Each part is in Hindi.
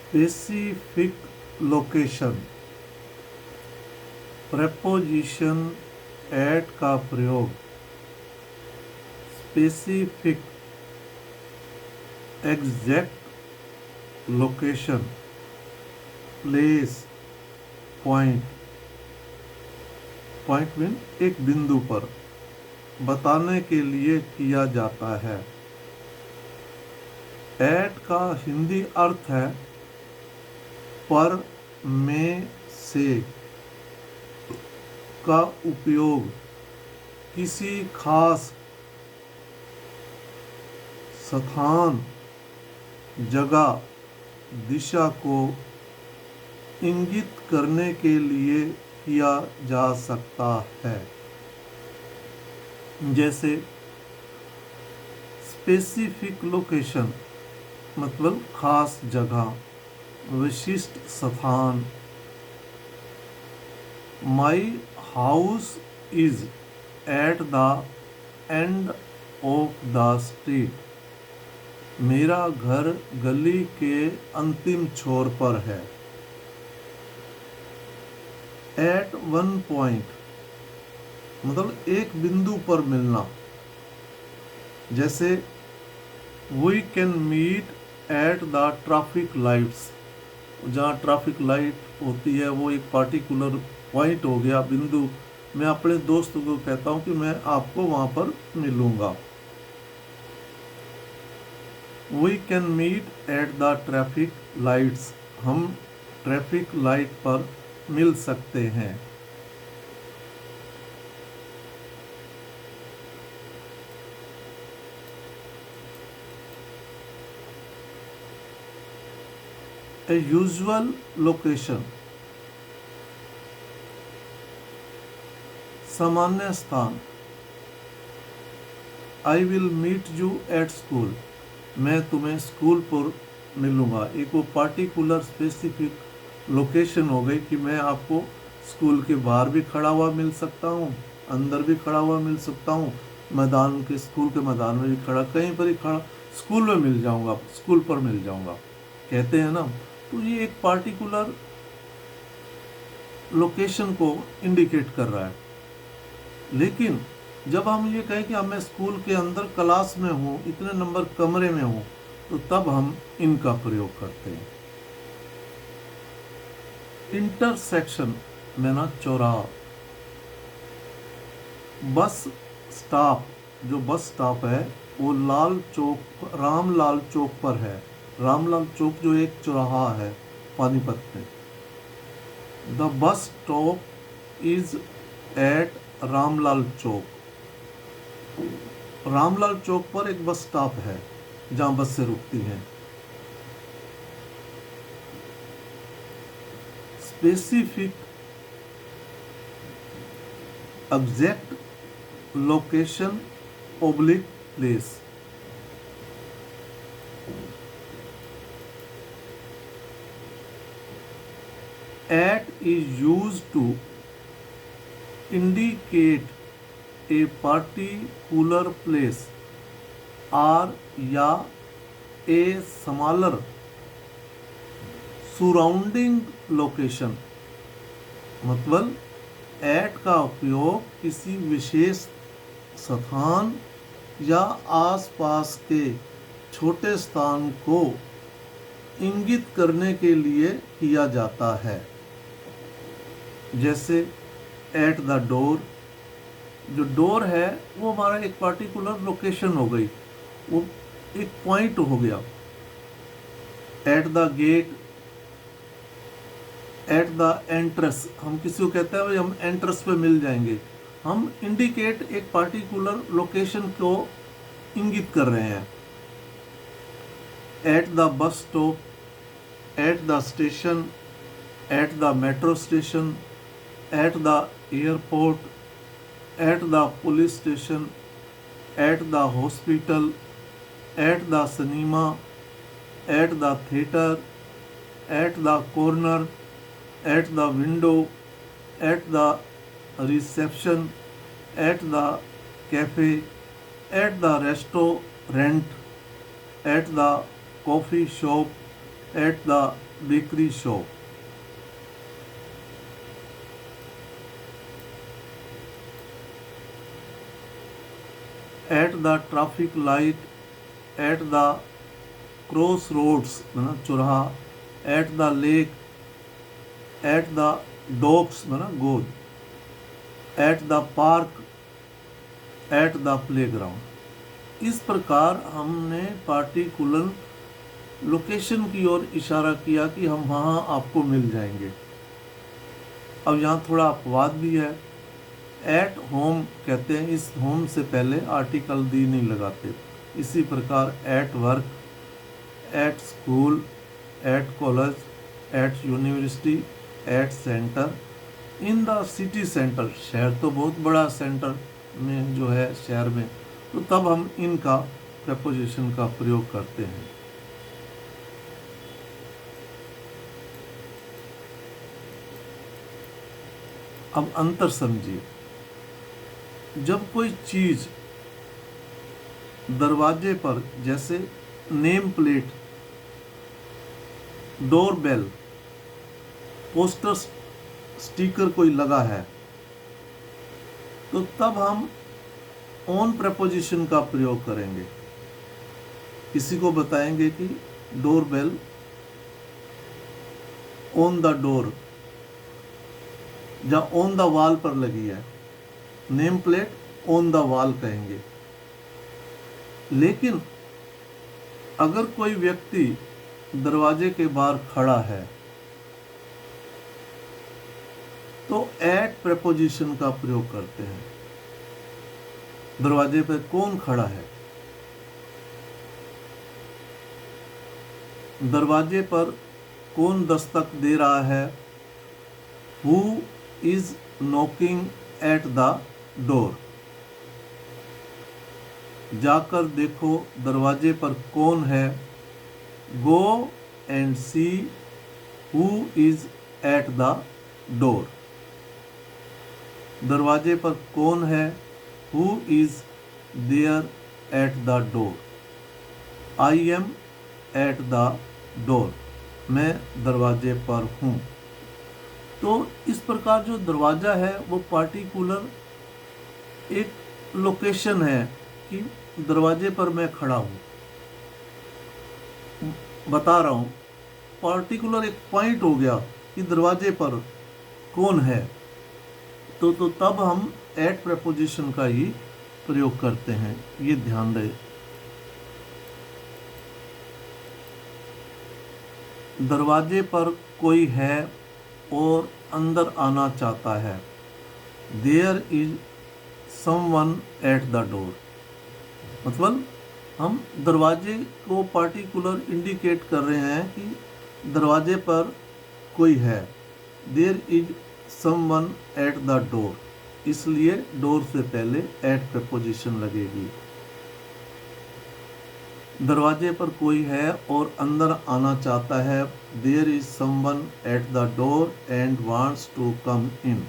स्पेसिफिक लोकेशन प्रेपोजिशन एट का प्रयोग specific exact location place point point mean एक बिंदु पर बताने के लिए किया जाता है। एट का हिंदी अर्थ है पर, में, से का उपयोग किसी खास स्थान, जगह, दिशा को इंगित करने के लिए किया जा सकता है। जैसे स्पेसिफिक लोकेशन मतलब खास जगह, विशिष्ट स्थान। My house is at the end of the street. मेरा घर गली के अंतिम छोर पर है। एट वन पॉइंट मतलब एक बिंदु पर मिलना। जैसे we can meet at the traffic lights. जहाँ ट्रैफिक लाइट होती है वो एक पार्टिकुलर पॉइंट हो गया, बिंदु। मैं अपने दोस्त को कहता हूँ कि मैं आपको वहाँ पर मिलूँगा। We can meet at the traffic lights. हम ट्रैफिक लाइट पर मिल सकते हैं। ए यूजुअल लोकेशन सामान्य स्थान। I will meet you at school. मैं तुम्हें स्कूल पर मिलूँगा। एक वो पार्टिकुलर स्पेसिफिक लोकेशन हो गई कि मैं आपको स्कूल के बाहर भी खड़ा हुआ मिल सकता हूँ, अंदर भी खड़ा हुआ मिल सकता हूँ, मैदान के स्कूल के मैदान में भी खड़ा, कहीं पर ही खड़ा स्कूल में मिल जाऊँगा, स्कूल पर मिल जाऊँगा, कहते हैं ना। तो ये एक पार्टिकुलर लोकेशन को इंडिकेट कर रहा है। लेकिन जब हम ये कहें कि मैं स्कूल के अंदर क्लास में हूँ, इतने नंबर कमरे में हूँ, तो तब हम इनका प्रयोग करते हैं। इंटरसेक्शन में ना चौराहा। बस स्टॉप, जो बस स्टॉप है वो लाल चौक, रामलाल चौक पर है। रामलाल चौक जो एक चौराहा है पानीपत में। The bus stop is at Ramlal Chowk. Ramlal Chowk पर एक बस स्टॉप है जहां बस से रुकती हैं। Specific exact location oblique place. At is used to indicate a particular place or या a smaller surrounding location। मतलब एट का उपयोग किसी विशेष स्थान या आसपास के छोटे स्थान को इंगित करने के लिए किया जाता है। जैसे एट द डोर, जो डोर है वो हमारा एक पार्टिकुलर लोकेशन हो गई, वो एक पॉइंट हो गया। At the gate, at the entrance, हम किसी को कहते हैं भाई हम एंट्रेंस पे मिल जाएंगे, हम इंडिकेट एक पार्टिकुलर लोकेशन को इंगित कर रहे हैं। At the bus stop, at the station, at the metro station, at the airport, at the police station, at the hospital, at the cinema, at the theatre, at the corner, at the window, at the reception, at the cafe, at the restaurant, at the coffee shop, at the bakery shop. At the traffic light, at the crossroads, चौराहा, at the lake, at the docks, गोद, at the park, at the playground. इस प्रकार हमने पार्टिकुलर लोकेशन की ओर इशारा किया कि हम वहाँ आपको मिल जाएंगे। अब यहाँ थोड़ा अपवाद भी है। एट होम कहते हैं, इस होम से पहले आर्टिकल दी नहीं लगाते। इसी प्रकार at work, at school, at college, at university, at centre, in the city centre, शहर तो बहुत बड़ा सेंटर में जो है शहर में, तो तब हम इनका प्रेपोजिशन का प्रयोग करते हैं। अब अंतर समझिए। जब कोई चीज दरवाजे पर, जैसे name plate, door bell, poster sticker कोई लगा है, तो तब हम ऑन प्रेपोजिशन का प्रयोग करेंगे। किसी को बताएंगे कि door bell on the door या ऑन द वॉल पर लगी है, name plate on the wall कहेंगे। लेकिन अगर कोई व्यक्ति दरवाजे के बाहर खड़ा है तो एट प्रेपोजिशन का प्रयोग करते हैं। दरवाजे पर कौन खड़ा है? दरवाजे पर कौन दस्तक दे रहा है? Who is knocking at the door? जाकर देखो दरवाजे पर कौन है। Go and see who is at the door. दरवाजे पर कौन है? Who is there at the door? I am at the door. मैं दरवाजे पर हूँ। तो इस प्रकार जो दरवाज़ा है वो पार्टिकुलर एक लोकेशन है कि दरवाजे पर मैं खड़ा हूँ, बता रहा हूँ। पार्टिकुलर एक पॉइंट हो गया कि दरवाजे पर कौन है, तो तब हम एट प्रेपोजिशन का ही प्रयोग करते हैं। ये ध्यान रहे। दरवाजे पर कोई है और अंदर आना चाहता है। There is someone at the door. मतलब हम दरवाजे को पार्टिकुलर इंडिकेट कर रहे हैं कि दरवाजे पर कोई है। There is someone at the door, इसलिए डोर से पहले एट प्रेपोजिशन लगेगी। दरवाजे पर कोई है और अंदर आना चाहता है। There is someone at the door and wants to come in.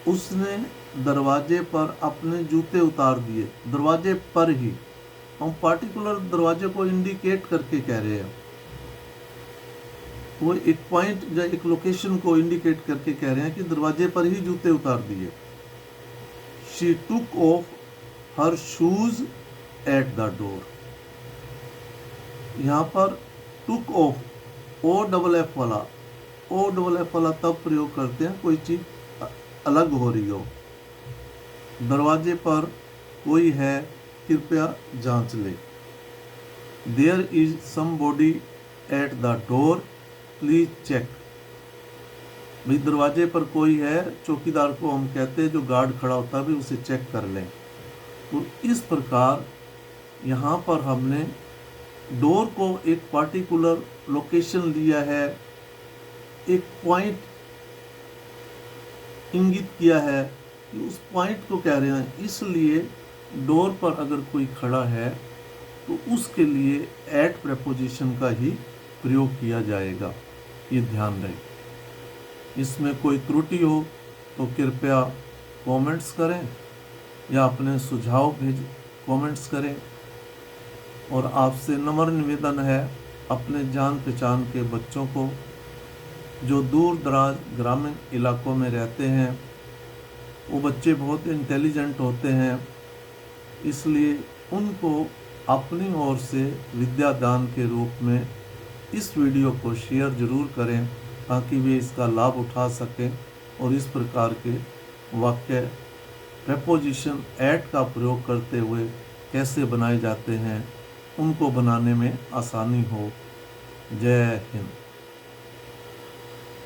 उसने दरवाजे पर अपने जूते उतार दिए। दरवाजे पर ही, हम पार्टिकुलर दरवाजे को इंडिकेट करके कह रहे हैं। वो एक पॉइंट या एक लोकेशन को इंडिकेट करके कह रहे हैं कि दरवाजे पर ही जूते उतार दिए। She took off her shoes at the door. यहाँ पर took off, O double F वाला तब प्रयोग करते हैं कोई चीज अलग हो रही हो। दरवाजे पर कोई है, कृपया जांच ले। There is somebody at the door, please check. भाई दरवाजे पर कोई है, चौकीदार को हम कहते हैं जो गार्ड खड़ा होता है, भी उसे चेक कर लें। तो इस प्रकार यहाँ पर हमने डोर को एक पार्टिकुलर लोकेशन लिया है, एक पॉइंट इंगित किया है कि उस पॉइंट को कह रहे हैं। इसलिए डोर पर अगर कोई खड़ा है तो उसके लिए एट प्रेपोजिशन का ही प्रयोग किया जाएगा। ये ध्यान रहे। इसमें कोई त्रुटि हो तो कृपया कमेंट्स करें या अपने सुझाव कमेंट्स करें। और आपसे नम्र निवेदन है अपने जान पहचान के बच्चों को जो दूर दराज ग्रामीण इलाकों में रहते हैं, वो बच्चे बहुत इंटेलिजेंट होते हैं, इसलिए उनको अपनी ओर से विद्यादान के रूप में इस वीडियो को शेयर ज़रूर करें ताकि वे इसका लाभ उठा सकें और इस प्रकार के वाक्य प्रेपोजिशन एट का प्रयोग करते हुए कैसे बनाए जाते हैं उनको बनाने में आसानी हो। जय हिंद।